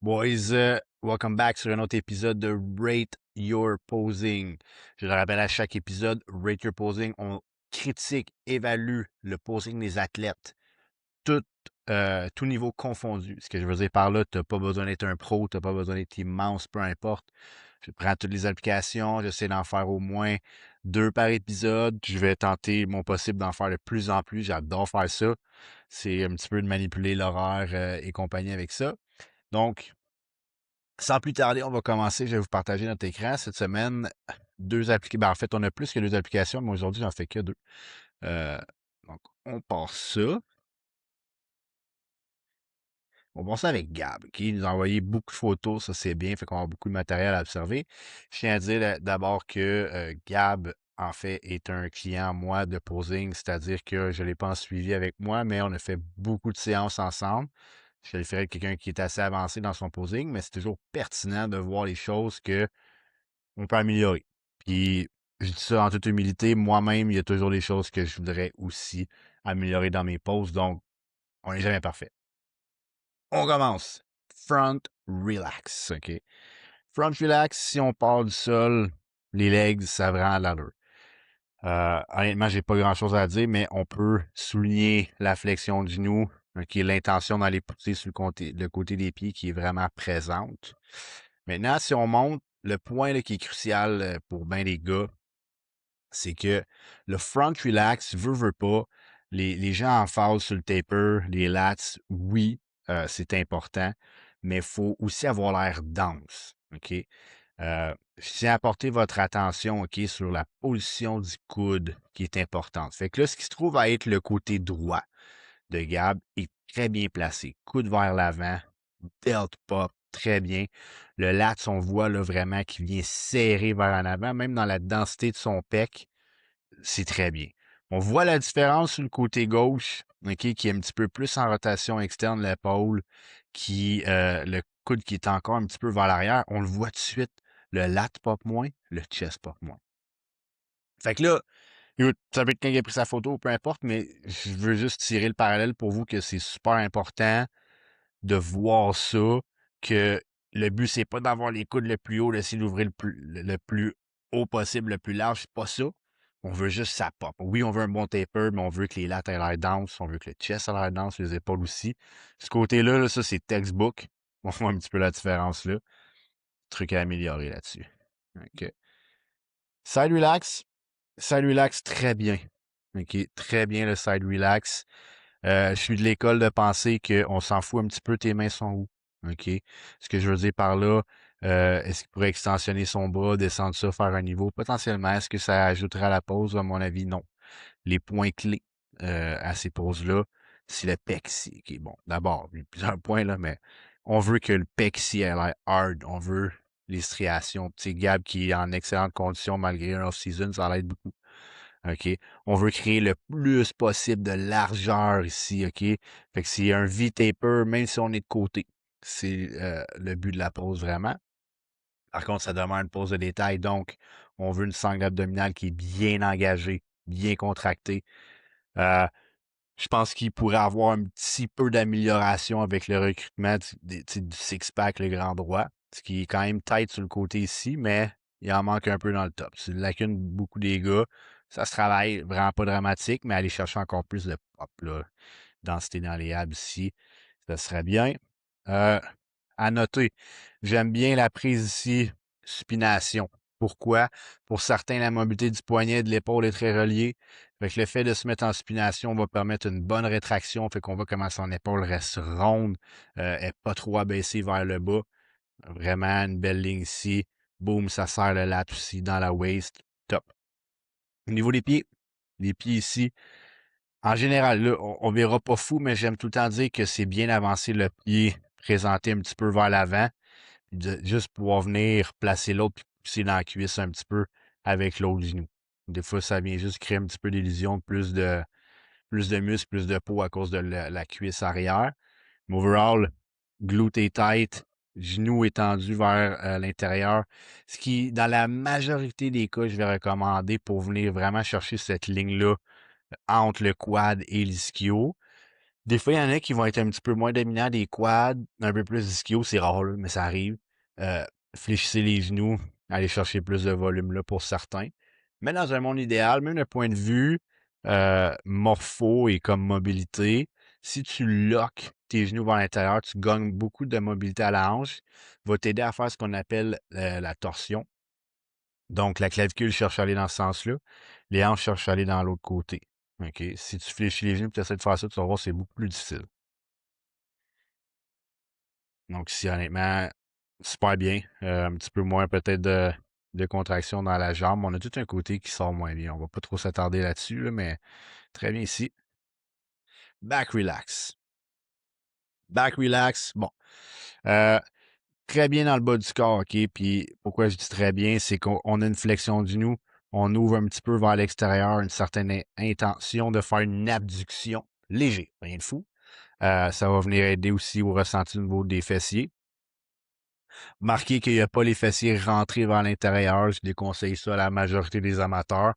Boys, welcome back sur un autre épisode de Rate Your Posing. Je le rappelle à chaque épisode, Rate Your Posing, on critique, évalue le posing des athlètes, tout, tout niveau confondu. Ce que je veux dire par là, tu n'as pas besoin d'être un pro, tu n'as pas besoin d'être immense, peu importe. Je prends toutes les applications, j'essaie d'en faire au moins 2 par épisode. Je vais tenter mon possible d'en faire de plus en plus. J'adore faire ça. C'est un petit peu de manipuler l'horaire et compagnie avec ça. Donc, sans plus tarder, on va commencer. Je vais vous partager notre écran. Cette semaine, deux applications. Ben, en fait, on a plus que deux applications, mais aujourd'hui, j'en fais que deux. Euh, donc, on part ça. On part ça avec Gab, qui nous a envoyé beaucoup de photos. Ça, c'est bien. Fait qu'on a beaucoup de matériel à observer. Je tiens à dire d'abord que Gab, en fait, est un client, moi, de posing. C'est-à-dire que je ne l'ai pas en suivi avec moi, mais on a fait beaucoup de séances ensemble. Je le ferai avec quelqu'un qui est assez avancé dans son posing, mais c'est toujours pertinent de voir les choses que on peut améliorer. Puis, je dis ça en toute humilité, moi-même, il y a toujours des choses que je voudrais aussi améliorer dans mes poses, donc on n'est jamais parfait. On commence. Front relax, OK? Front relax, si on part du sol, les legs, ça a vraiment l'allure. Honnêtement, j'ai pas grand-chose à dire, mais on peut souligner la flexion du genou, qui est l'intention d'aller pousser sur le côté des pieds qui est vraiment présente. Maintenant, si on monte, le point là, qui est crucial pour bien les gars, c'est que le front relax, veut pas, les gens en phase sur le taper, les lats, oui, c'est important, mais il faut aussi avoir l'air dense, OK? Je tiens à porter votre attention, OK, sur la position du coude qui est importante. Fait que là, ce qui se trouve à être le côté droit de Gab est très bien placé. Coude vers l'avant, belt pop, très bien. Le lat, on voit là vraiment qui vient serrer vers en avant, même dans la densité de son pec, c'est très bien. On voit la différence sur le côté gauche, OK, qui est un petit peu plus en rotation externe de l'épaule, le coude qui est encore un petit peu vers l'arrière. On le voit tout de suite. Le lat pop moins, le chest pop moins. Fait que là, écoute, ça peut être quelqu'un qui a pris sa photo, peu importe, mais je veux juste tirer le parallèle pour vous que c'est super important de voir ça, que le but, c'est pas d'avoir les coudes le plus haut, d'essayer d'ouvrir le plus haut possible, le plus large, c'est pas ça. On veut juste ça pop. Oui, on veut un bon taper, mais on veut que les lats aient l'air dense, on veut que le chest ait l'air dense, les épaules aussi. Ce côté-là, là, ça, c'est textbook. On voit un petit peu la différence là. Truc à améliorer là-dessus. OK. Side relax. Side relax, très bien. OK. Très bien le side relax. Je suis de l'école de penser qu'on s'en fout un petit peu, tes mains sont où? OK? Ce que je veux dire par là, est-ce qu'il pourrait extensionner son bras, descendre ça, faire un niveau? Potentiellement. Est-ce que ça ajouterait à la pause? À mon avis, non. Les points clés à ces poses-là, c'est le pec-ci. OK, bon, d'abord, il y a plusieurs points, là, mais on veut que le pec-ci ait l'air hard. On veut les striations. Tu sais, Gab qui est en excellente condition malgré un off-season, ça l'aide beaucoup. OK? On veut créer le plus possible de largeur ici, OK? Fait que c'est un V-taper, même si on est de côté. C'est le but de la pose vraiment. Par contre, ça demande une pose de détail. Donc, on veut une sangle abdominale qui est bien engagée, bien contractée. Euh, je pense qu'il pourrait avoir un petit peu d'amélioration avec le recrutement du six-pack, le grand droit. Ce qui est quand même tight sur le côté ici, mais il en manque un peu dans le top. C'est une lacune beaucoup des gars. Ça se travaille, vraiment pas dramatique, mais aller chercher encore plus de pop, là. Densité dans les abs ici, ça serait bien. Euh, à noter, j'aime bien la prise ici, supination. Pourquoi? Pour certains, la mobilité du poignet et de l'épaule est très reliée. Fait que le fait de se mettre en supination va permettre une bonne rétraction. Fait qu'on voit comment son épaule reste ronde, est pas trop abaissée vers le bas. Vraiment une belle ligne ici. Boum, ça serre le lat aussi dans la waist. Top. Au niveau des pieds, les pieds ici, en général, là, on verra pas fou, mais j'aime tout le temps dire que c'est bien avancer le pied, présenté un petit peu vers l'avant, juste pouvoir venir placer l'autre puis pousser dans la cuisse un petit peu avec l'autre genou. Des fois, ça vient juste créer un petit peu d'illusion, plus de muscle, plus de peau à cause de la cuisse arrière. Mais overall, glute est tight, genou étendu vers l'intérieur. Ce qui, dans la majorité des cas, je vais recommander pour venir vraiment chercher cette ligne-là entre le quad et l'ischio. Des fois, il y en a qui vont être un petit peu moins dominants des quads, un peu plus ischio, c'est rare, là, mais ça arrive. Euh, Fléchissez les genoux, allez chercher plus de volume là pour certains. Mais dans un monde idéal, même d'un point de vue morpho et comme mobilité, si tu loques tes genoux vers l'intérieur, tu gagnes beaucoup de mobilité à la hanche, va t'aider à faire ce qu'on appelle la torsion. Donc, la clavicule cherche à aller dans ce sens-là, les hanches cherchent à aller dans l'autre côté. OK? Si tu fléchis les genoux et tu essaies de faire ça, tu vas voir, c'est beaucoup plus difficile. Donc, si honnêtement, super bien. Un petit peu moins peut-être de contraction dans la jambe. On a tout un côté qui sort moins bien. On va pas trop s'attarder là-dessus, là, mais très bien ici. Back relax. Back relax. Bon. Euh, Très bien dans le bas du corps, OK? Puis pourquoi je dis très bien, c'est qu'on a une flexion du genou. On ouvre un petit peu vers l'extérieur, une certaine intention de faire une abduction léger, rien de fou. Ça va venir aider aussi au ressenti au niveau des fessiers. Marquez qu'il n'y a pas les fessiers rentrés vers l'intérieur. Je déconseille ça à la majorité des amateurs.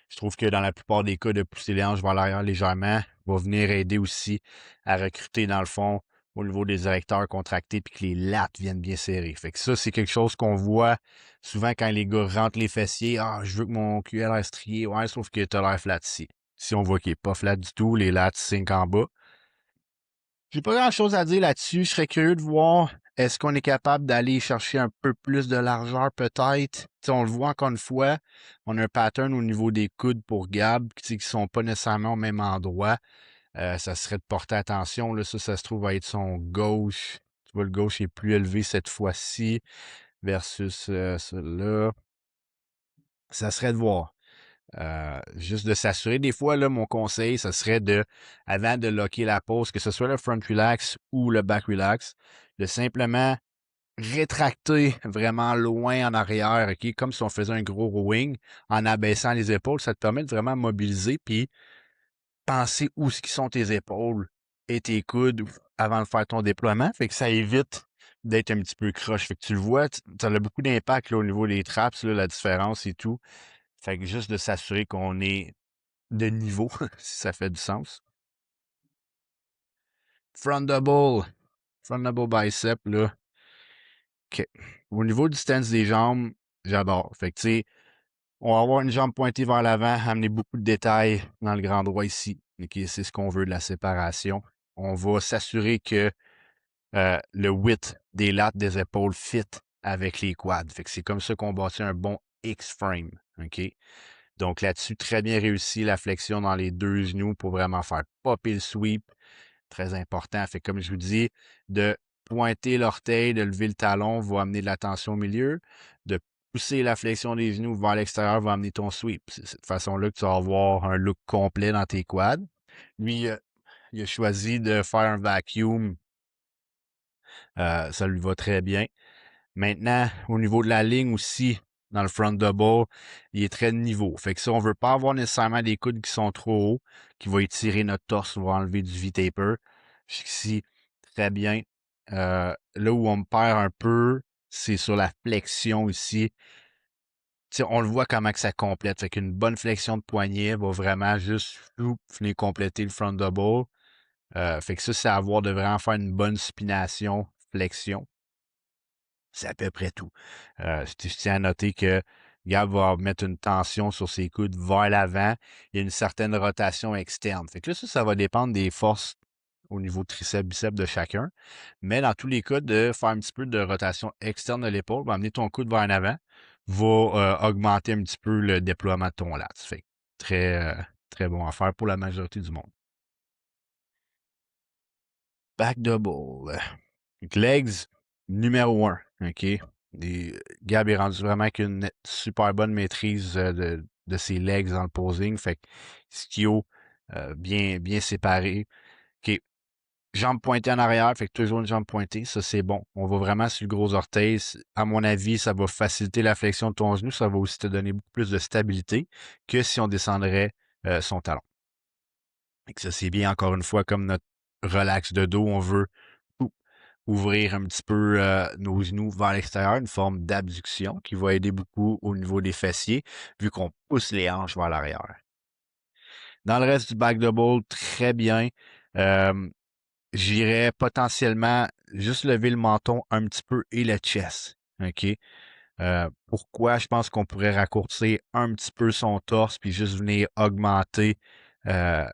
Je trouve que dans la plupart des cas, de pousser les hanches vers l'arrière légèrement va venir aider aussi à recruter dans le fond au niveau des érecteurs contractés puis que les lattes viennent bien serrées. Fait que ça, c'est quelque chose qu'on voit souvent quand les gars rentrent les fessiers. Ah, je veux que mon cul ait l'air strié. Ouais, sauf que t'as l'air flat ici. Si on voit qu'il n'est pas flat du tout, les lattes sinkent en bas. J'ai pas grand-chose à dire là-dessus. Je serais curieux de voir, est-ce qu'on est capable d'aller chercher un peu plus de largeur peut-être? T'sais, on le voit encore une fois, on a un pattern au niveau des coudes pour Gab qui sont pas nécessairement au même endroit. Ça serait de porter attention. Là, ça se trouve à être son gauche. Tu vois, le gauche est plus élevé cette fois-ci versus celui-là. Ça serait de voir. Juste de s'assurer. Des fois, là, mon conseil, ce serait de, avant de locker la pose, que ce soit le front relax ou le back relax, de simplement rétracter vraiment loin en arrière, OK? Comme si on faisait un gros rowing en abaissant les épaules. Ça te permet de vraiment mobiliser puis penser où ce qui sont tes épaules et tes coudes avant de faire ton déploiement. Fait que ça évite d'être un petit peu croche. Fait que tu le vois, ça a beaucoup d'impact là, au niveau des traps, là, la différence et tout. Fait que juste de s'assurer qu'on est de niveau, si ça fait du sens. Front double. Front double bicep, là. OK. Au niveau du stance des jambes, j'adore. Fait que, tu sais, on va avoir une jambe pointée vers l'avant, amener beaucoup de détails dans le grand droit ici. OK, c'est ce qu'on veut de la séparation. On va s'assurer que le width des lattes des épaules fit avec les quads. Fait que c'est comme ça qu'on bâtit un bon X-frame. OK? Donc là-dessus, très bien réussi la flexion dans les deux genoux pour vraiment faire popper le sweep. Très important. Fait que comme je vous dis, de pointer l'orteil, de lever le talon va amener de la tension au milieu. De pousser la flexion des genoux vers l'extérieur va amener ton sweep. C'est cette façon-là que tu vas avoir un look complet dans tes quads. Lui, il a choisi de faire un vacuum. Ça lui va très bien. Maintenant, au niveau de la ligne aussi, dans le front double, il est très de niveau. Fait que ça, on veut pas avoir nécessairement des coudes qui sont trop hauts, qui vont étirer notre torse ou enlever du V-taper. Jusqu'ici, très bien. Là où on me perd un peu, c'est sur la flexion ici. T'sais, on le voit comment que ça complète. Fait qu'une bonne flexion de poignet va vraiment juste venir compléter le front double. Fait que ça, c'est à avoir de vraiment faire une bonne supination, flexion. C'est à peu près tout. Je tiens à noter que Gab va mettre une tension sur ses coudes vers l'avant et une certaine rotation externe. Fait que là, ça va dépendre des forces au niveau triceps, biceps de chacun. Mais dans tous les cas, de faire un petit peu de rotation externe de l'épaule, va amener ton coude vers l'avant, va augmenter un petit peu le déploiement de ton lat. Fait que très bon à faire pour la majorité du monde. Back double. Donc, legs, numéro un, OK? Gab est rendu vraiment avec une super bonne maîtrise de ses legs dans le posing. Fait que ischio, bien séparé. OK. Jambes pointées en arrière, fait que toujours une jambe pointée, ça c'est bon. On va vraiment sur le gros orteil. À mon avis, ça va faciliter la flexion de ton genou. Ça va aussi te donner beaucoup plus de stabilité que si on descendrait son talon. Fait que ça c'est bien, encore une fois, comme notre relax de dos. On veut ouvrir un petit peu nos genoux vers l'extérieur, une forme d'abduction qui va aider beaucoup au niveau des fessiers, vu qu'on pousse les hanches vers l'arrière. Dans le reste du back double, très bien. Euh, J'irais potentiellement juste lever le menton un petit peu et le chest. OK? Pourquoi je pense qu'on pourrait raccourcir un petit peu son torse puis juste venir augmenter euh,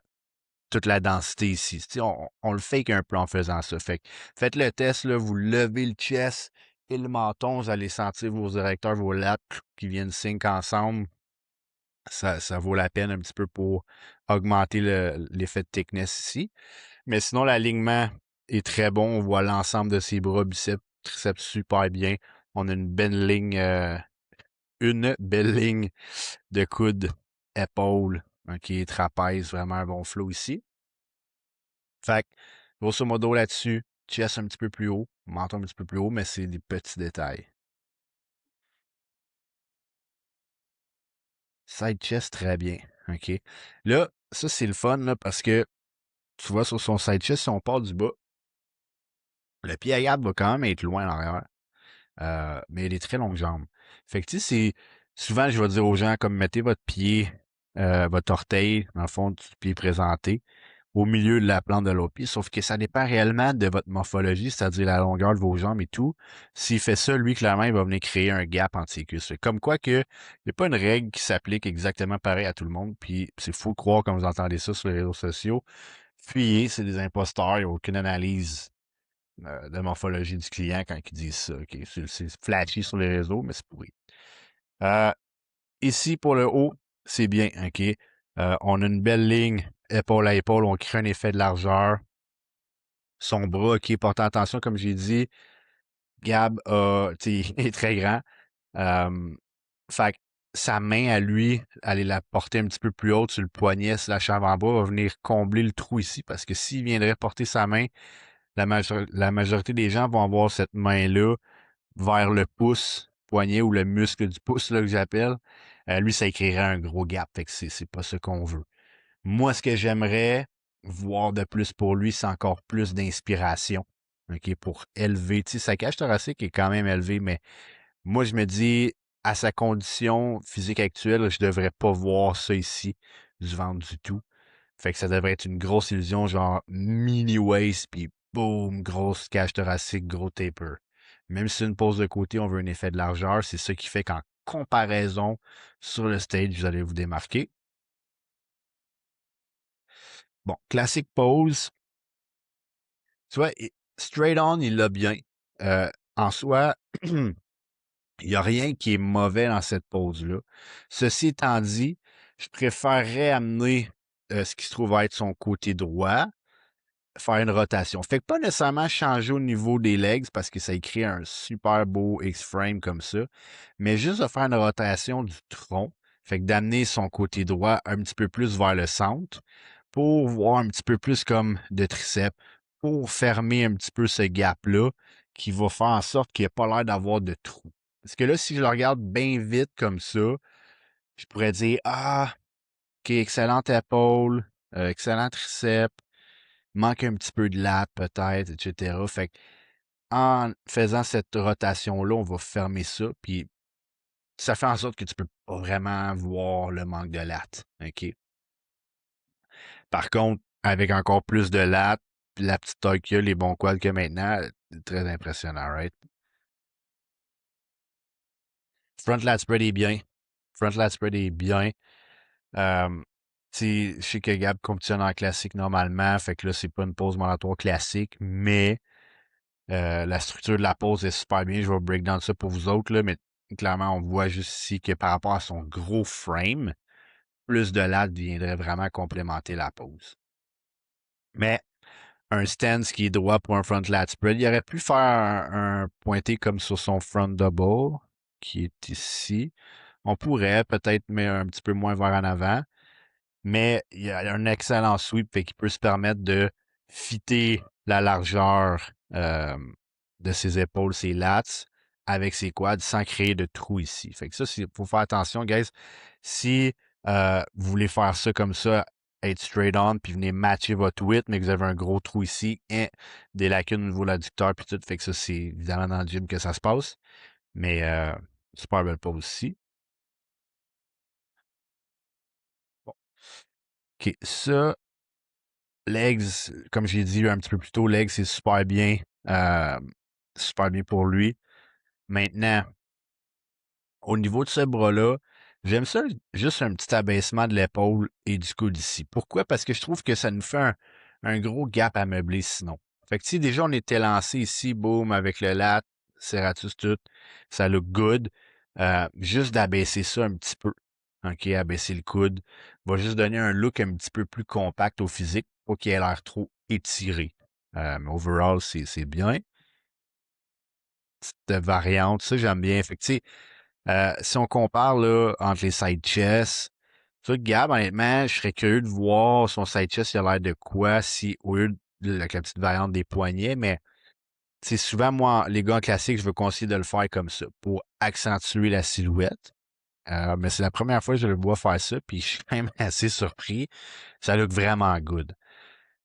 toute la densité ici. Tu sais, on le fake un peu en faisant ça. Fait que faites le test, là, vous levez le chest et le menton, vous allez sentir vos érecteurs, vos lats qui viennent sync ensemble. Ça vaut la peine un petit peu pour augmenter l'effet de thickness ici. Mais sinon, l'alignement est très bon. On voit l'ensemble de ses bras, biceps, triceps super bien. On a une belle ligne de coude, épaule, qui est trapèze, vraiment un bon flow ici. Fait que, grosso modo là-dessus, chest un petit peu plus haut, menton un petit peu plus haut, mais c'est des petits détails. Side chest, très bien. OK. Là, ça, c'est le fun, là, parce que tu vois, sur son side chest, si on part du bas, le pied à garde va quand même être loin en arrière. Mais il a des très longues jambes. Fait que, tu sais, souvent, je vais dire aux gens, comme mettez votre orteil, dans le fond, du pied présenté, au milieu de la plante de l'autre pied, sauf que ça dépend réellement de votre morphologie, c'est-à-dire la longueur de vos jambes et tout. S'il fait ça, lui, clairement, il va venir créer un gap entre ses cuisses. Comme quoi que, il n'y a pas une règle qui s'applique exactement pareil à tout le monde, puis c'est fou de croire, comme vous entendez ça sur les réseaux sociaux. Fuyez, c'est des imposteurs, il n'y a aucune analyse de morphologie du client quand ils disent ça. OK? C'est flashy sur les réseaux, mais c'est pourri. Euh, Ici, pour le haut, c'est bien. OK? On a une belle ligne épaule à épaule. On crée un effet de largeur. Son bras, OK, portez attention, comme j'ai dit, Gab est très grand. Euh, Fait que sa main à lui, aller la porter un petit peu plus haute sur le poignet, sur la chambre en bas, va venir combler le trou ici, parce que s'il viendrait porter sa main, la majorité des gens vont avoir cette main-là vers le pouce, poignet ou le muscle du pouce là, que j'appelle. Lui, ça créerait un gros gap. Fait que c'est pas ce qu'on veut. Moi, ce que j'aimerais voir de plus pour lui, c'est encore plus d'inspiration. OK, pour élever. Tu sais, sa cage thoracique est quand même élevée, mais moi, je me dis, à sa condition physique actuelle, je devrais pas voir ça ici, du ventre du tout. Fait que ça devrait être une grosse illusion, genre mini waist, puis boum, grosse cage thoracique, gros taper. Même si c'est une pose de côté, on veut un effet de largeur, c'est ça qui fait qu'en comparaison, sur le stage, vous allez vous démarquer. Bon, classique pose, tu vois, straight on, il l'a bien. En soi, il n'y a rien qui est mauvais dans cette pose-là. Ceci étant dit, je préférerais amener ce qui se trouve être son côté droit, faire une rotation. Fait que pas nécessairement changer au niveau des legs parce que ça crée un super beau X-frame comme ça, mais juste de faire une rotation du tronc. Fait que d'amener son côté droit un petit peu plus vers le centre pour voir un petit peu plus comme de triceps, pour fermer un petit peu ce gap-là qui va faire en sorte qu'il n'y ait pas l'air d'avoir de trou. Parce que là, si je le regarde bien vite comme ça, je pourrais dire, ah, ok, excellente épaule, excellent triceps, manque un petit peu de latte peut-être, etc. Fait que en faisant cette rotation-là, on va fermer ça, puis ça fait en sorte que tu peux pas vraiment voir le manque de latte. OK? Par contre, avec encore plus de latte, puis la petite taille qu'il y a, les bons quads qu'il y a maintenant, c'est très impressionnant, right? Front lat spread est bien. Front lat spread est bien. Euh, je sais que Gab compétitionne en classique normalement, fait que là, c'est pas une pause mandatoire classique, mais la structure de la pose est super bien. Je vais break down ça pour vous autres, là, mais clairement, on voit juste ici que par rapport à son gros frame, plus de latte viendrait vraiment complémenter la pose. Mais un stance qui est droit pour un front lat spread, il aurait pu faire un pointé comme sur son front double, qui est ici. On pourrait peut-être mettre un petit peu moins vers en avant, mais il a un excellent sweep, fait qu'il peut se permettre de fitter la largeur de ses épaules, ses lats, avec ses quads, sans créer de trou ici. Fait que ça, il faut faire attention, guys. Si vous voulez faire ça comme ça, être straight on, puis venez matcher votre width, mais que vous avez un gros trou ici, des lacunes au niveau de l'adducteur, puis tout. Fait que ça, c'est évidemment dans le gym que ça se passe. Mais super belle pose ici. Bon. OK, ça, legs, comme j'ai dit un petit peu plus tôt, legs, c'est euh, super bien pour lui. Maintenant, au niveau de ce bras-là, j'aime ça juste un petit abaissement de l'épaule et du coude ici. Pourquoi? Parce que je trouve que ça nous fait un gros gap à meubler sinon. Fait que si déjà on était lancé ici, boum, avec le lat, serratus tout, ça look good. Juste d'abaisser ça un petit peu. OK, abaisser le coude va juste donner un look un petit peu plus compact au physique, pas qu'il ait l'air trop étiré. Mais overall, c'est bien. Cette variante, ça, j'aime bien. Fait que, tu sais, si on compare là, entre les side chests, ça, Gab, honnêtement, je serais curieux de voir son side chest, il a l'air de quoi, si au lieu avec la petite variante des poignets, mais c'est souvent, moi, les gars en classique, je veux conseiller de le faire comme ça, pour accentuer la silhouette. Mais c'est la première fois que je le vois faire ça, puis je suis quand même assez surpris. Ça look vraiment good.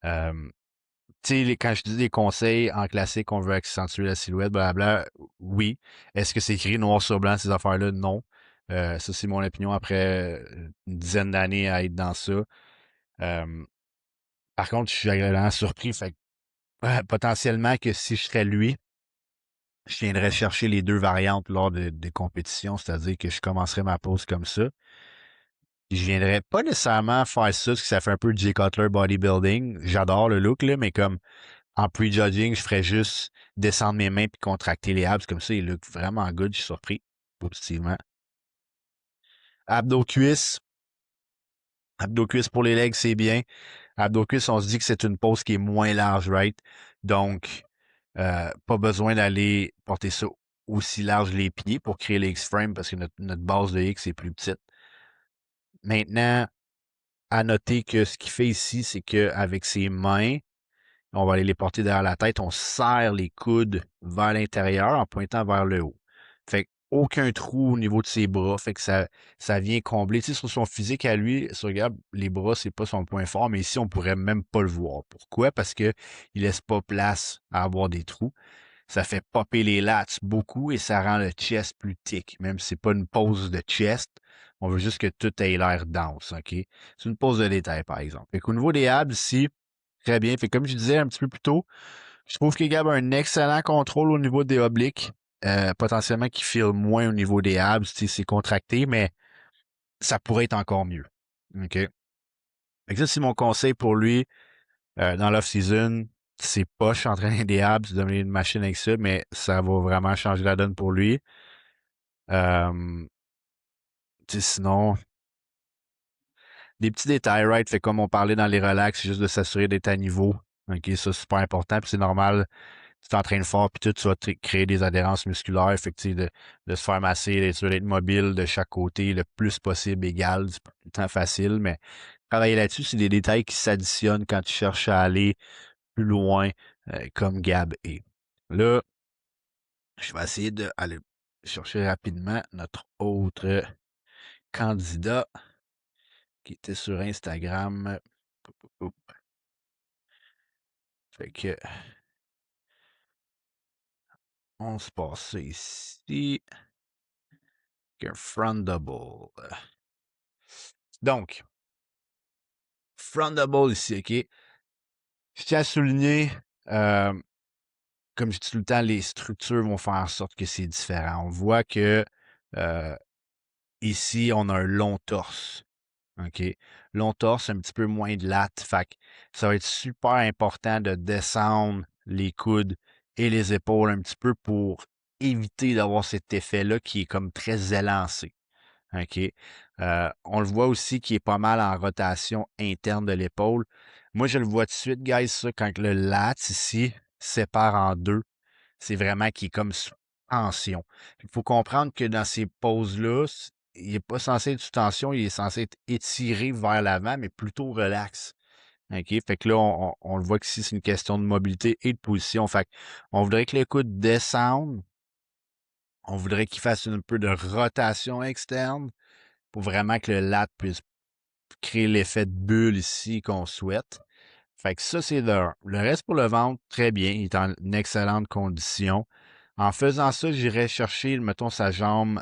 Euh, Tu sais, quand je dis des conseils en classique, on veut accentuer la silhouette, blablabla, oui. Est-ce que c'est écrit noir sur blanc, ces affaires-là? Non. Ça, c'est mon opinion après une dizaine d'années à être dans ça. Euh, Par contre, je suis agréablement surpris. Fait que, potentiellement que si je serais lui, je viendrais chercher les deux variantes lors des compétitions, c'est-à-dire que je commencerais ma pause comme ça. Puis je viendrais pas nécessairement faire ça, parce que ça fait un peu Jay Cutler bodybuilding. J'adore le look, là, mais comme en prejudging, je ferais juste descendre mes mains puis contracter les abs. Comme ça, il look vraiment good. Je suis surpris positivement. Abdos cuisses. Abdos cuisses pour les legs, c'est bien. Abdos cuisses, on se dit que c'est une pose qui est moins large, right? Donc, pas besoin d'aller porter ça aussi large les pieds pour créer les X-frame parce que notre base de X est plus petite. Maintenant, à noter que ce qu'il fait ici, c'est qu'avec ses mains, on va aller les porter derrière la tête. On serre les coudes vers l'intérieur en pointant vers le haut. Fait aucun trou au niveau de ses bras. Fait que ça vient combler. Tu sais, sur son physique à lui, si on regarde, les bras, c'est pas son point fort, mais ici, on pourrait même pas le voir. Pourquoi? Parce que il laisse pas place à avoir des trous. Ça fait popper les lats beaucoup et ça rend le chest plus thick. Même si c'est pas une pose de chest, on veut juste que tout ait l'air dense, OK? C'est une pose de détail, par exemple. Fait qu'au niveau des abs, ici, très bien. Fait que comme je disais un petit peu plus tôt, je trouve que Gab a un excellent contrôle au niveau des obliques. Potentiellement qui file moins au niveau des abs, c'est contracté, mais ça pourrait être encore mieux. OK? Fait que ça, c'est mon conseil pour lui dans l'off-season. C'est poche entraîner des abs, devenir une machine avec ça, mais ça va vraiment changer la donne pour lui. Euh, Sinon, des petits détails, right? Fait comme on parlait dans les relax, c'est juste de s'assurer d'être à niveau. OK, ça, c'est super important. Puis c'est normal, tu t'entraînes fort, puis tout, tu vas créer des adhérences musculaires. Fait que, de se faire masser, d'être mobile de chaque côté le plus possible égal. C'est pas tout le temps facile, mais travailler là-dessus, c'est des détails qui s'additionnent quand tu cherches à aller plus loin, comme Gab est. Là, je vais essayer d'aller chercher rapidement notre autre candidat qui était sur Instagram. Fait que, on se passe ici. Un front double. Donc, front double ici, OK? Je tiens à souligner, euh, comme je dis tout le temps, les structures vont faire en sorte que c'est différent. On voit que euh, ici, on a un long torse. OK? Long torse, un petit peu moins de latte. Fait que ça va être super important de descendre les coudes et les épaules un petit peu pour éviter d'avoir cet effet-là qui est comme très élancé. OK? On le voit aussi qui est pas mal en rotation interne de l'épaule. Moi, je le vois tout de suite, guys, ça, quand le lat ici sépare en deux, c'est vraiment qui est comme sous tension. Il faut comprendre que dans ces poses-là, il n'est pas censé être sous tension, il est censé être étiré vers l'avant, mais plutôt relax. OK? Fait que là, on le voit qu'ici, c'est une question de mobilité et de position. Fait on voudrait que les coudes descendent. On voudrait qu'il fasse un peu de rotation externe pour vraiment que le lat puisse créer l'effet de bulle ici qu'on souhaite. Fait que ça, c'est de un. Le reste pour le ventre, très bien. Il est en excellente condition. En faisant ça, j'irai chercher, mettons, sa jambe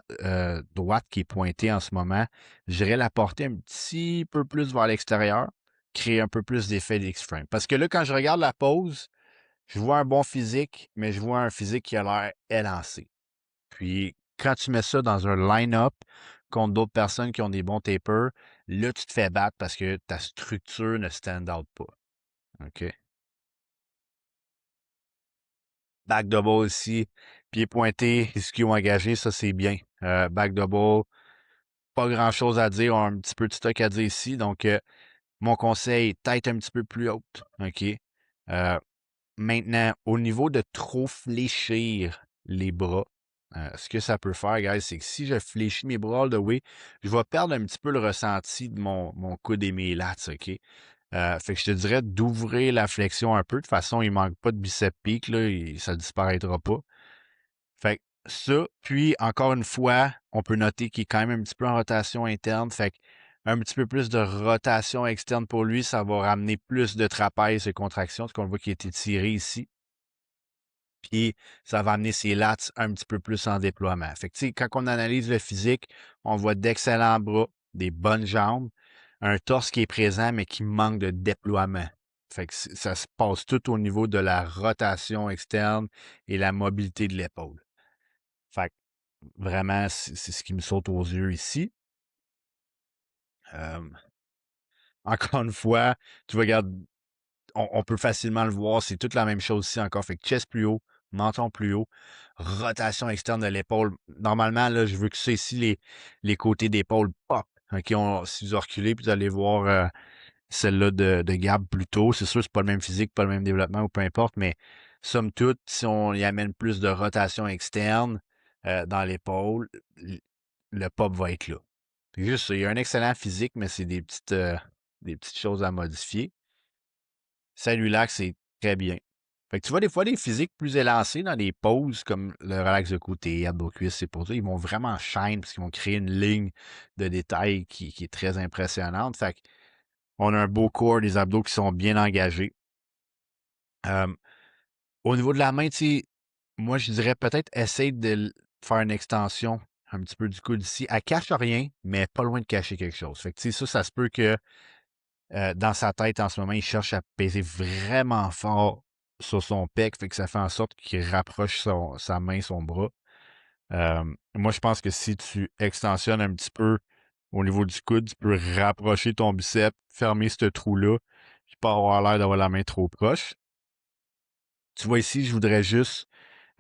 droite qui est pointée en ce moment. J'irai la porter un petit peu plus vers l'extérieur. créer un peu plus d'effet d'X-frame. Parce que là, quand je regarde la pose, je vois un bon physique, mais je vois un physique qui a l'air élancé. Puis, quand tu mets ça dans un line-up contre d'autres personnes qui ont des bons tapers, là, tu te fais battre parce que ta structure ne stand out pas. OK? Back double ici, pied pointé, SQ engagé, ça c'est bien. Back double, pas grand-chose à dire, on a un petit peu de stock à dire ici. Donc, mon conseil, tête un petit peu plus haute. OK? Euh, Maintenant, au niveau de trop fléchir les bras, ce que ça peut faire, guys, c'est que si je fléchis mes bras all the way, je vais perdre un petit peu le ressenti de mon coude et mes lats, OK? Fait que je te dirais d'ouvrir la flexion un peu. De toute façon, il manque pas de bicep peak, là, ça disparaîtra pas. Fait que ça, puis encore une fois, on peut noter qu'il est quand même un petit peu en rotation interne. Fait que un petit peu plus de rotation externe pour lui, ça va ramener plus de trapèze et contraction, parce qu'on voit qu'il a été tiré ici. Puis ça va amener ses lats un petit peu plus en déploiement. Fait que, tu sais, quand on analyse le physique, on voit d'excellents bras, des bonnes jambes, un torse qui est présent, mais qui manque de déploiement. Fait que ça se passe tout au niveau de la rotation externe et la mobilité de l'épaule. Fait que vraiment, c'est ce qui me saute aux yeux ici. Euh, Encore une fois, tu regardes, on peut facilement le voir, c'est toute la même chose ici encore. Fait que chest plus haut, menton plus haut, rotation externe de l'épaule. Normalement, là, je veux que ça ici, les côtés d'épaule pop. OK, si vous reculez, puis vous allez voir celle-là de Gab plus tôt. C'est sûr, c'est pas le même physique, pas le même développement ou peu importe, mais somme toute, si on y amène plus de rotation externe dans l'épaule, le pop va être là. C'est juste ça. Il y a un excellent physique, mais c'est des petites choses à modifier. Celui-là, c'est très bien. Fait que tu vois des fois des physiques plus élancés dans des poses comme le relax de côté, abdos cuisses, c'est pour ça. Ils vont vraiment shine parce qu'ils vont créer une ligne de détail qui est très impressionnante. Fait qu'on a un beau corps, des abdos qui sont bien engagés. Euh, Au niveau de la main, tu sais, moi je dirais peut-être essaye de faire une extension un petit peu du coude ici. Elle cache rien, mais pas loin de cacher quelque chose. Fait que tu sais, ça se peut que dans sa tête, en ce moment, il cherche à peser vraiment fort sur son pec, fait que ça fait en sorte qu'il rapproche sa main, son bras. Moi, je pense que si tu extensionnes un petit peu au niveau du coude, tu peux rapprocher ton biceps, fermer ce trou-là, puis pas avoir l'air d'avoir la main trop proche. Tu vois ici, je voudrais juste,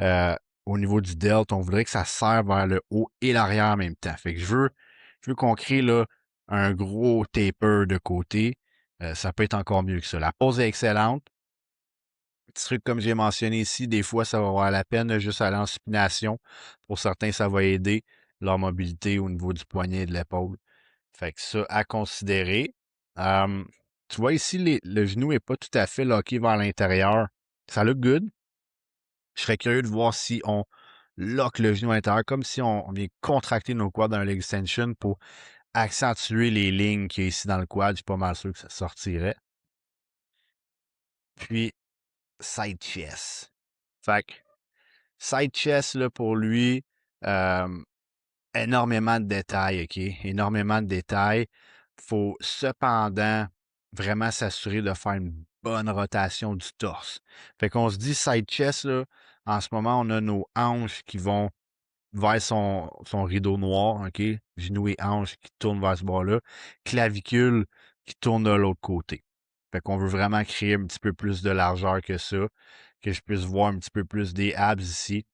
euh, au niveau du delt, on voudrait que ça serre vers le haut et l'arrière en même temps. Fait que je veux qu'on crée là, un gros taper de côté. Ça peut être encore mieux que ça. La pose est excellente. Petit truc comme j'ai mentionné ici, des fois, ça va avoir la peine de juste aller en supination. Pour certains, ça va aider leur mobilité au niveau du poignet et de l'épaule. Fait que ça, à considérer. Euh, Tu vois ici, le genou n'est pas tout à fait locké vers l'intérieur. Ça look good. Je serais curieux de voir si on lock le genou à l'intérieur, comme si on vient contracter nos quads dans un leg extension pour accentuer les lignes qu'il y a ici dans le quad. Je suis pas mal sûr que ça sortirait. Puis, side chest. Fait que, side chest, là, pour lui, euh, énormément de détails, OK? Énormément de détails. Faut cependant vraiment s'assurer de faire une bonne rotation du torse. Fait qu'on se dit side chest, là, en ce moment, on a nos hanches qui vont vers son rideau noir, OK? Genoux et hanches qui tournent vers ce bord-là. Clavicule qui tourne de l'autre côté. Fait qu'on veut vraiment créer un petit peu plus de largeur que ça, que je puisse voir un petit peu plus des abs ici.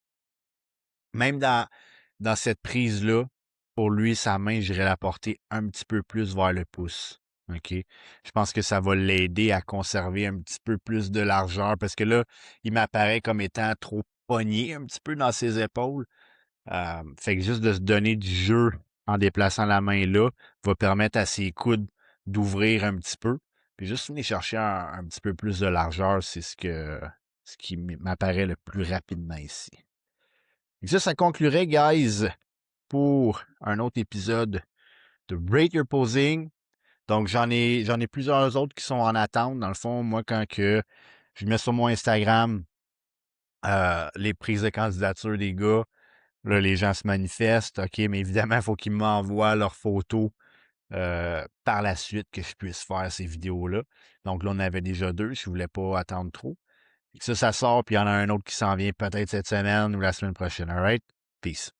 Même dans cette prise-là, pour lui, sa main, j'irais la porter un petit peu plus vers le pouce. OK? Je pense que ça va l'aider à conserver un petit peu plus de largeur parce que là, il m'apparaît comme étant trop pogné un petit peu dans ses épaules. Fait que juste de se donner du jeu en déplaçant la main là va permettre à ses coudes d'ouvrir un petit peu. Puis juste venir chercher un petit peu plus de largeur, c'est ce qui m'apparaît le plus rapidement ici. Et ça conclurait, guys, pour un autre épisode de Rate Your Posing. Donc, j'en ai plusieurs autres qui sont en attente. Dans le fond, moi, quand que je mets sur mon Instagram les prises de candidature des gars, là, les gens se manifestent, OK, mais évidemment, il faut qu'ils m'envoient leurs photos par la suite que je puisse faire ces vidéos-là. Donc là, on avait déjà 2, je voulais pas attendre trop. Ça sort, puis il y en a un autre qui s'en vient peut-être cette semaine ou la semaine prochaine. All right? Peace.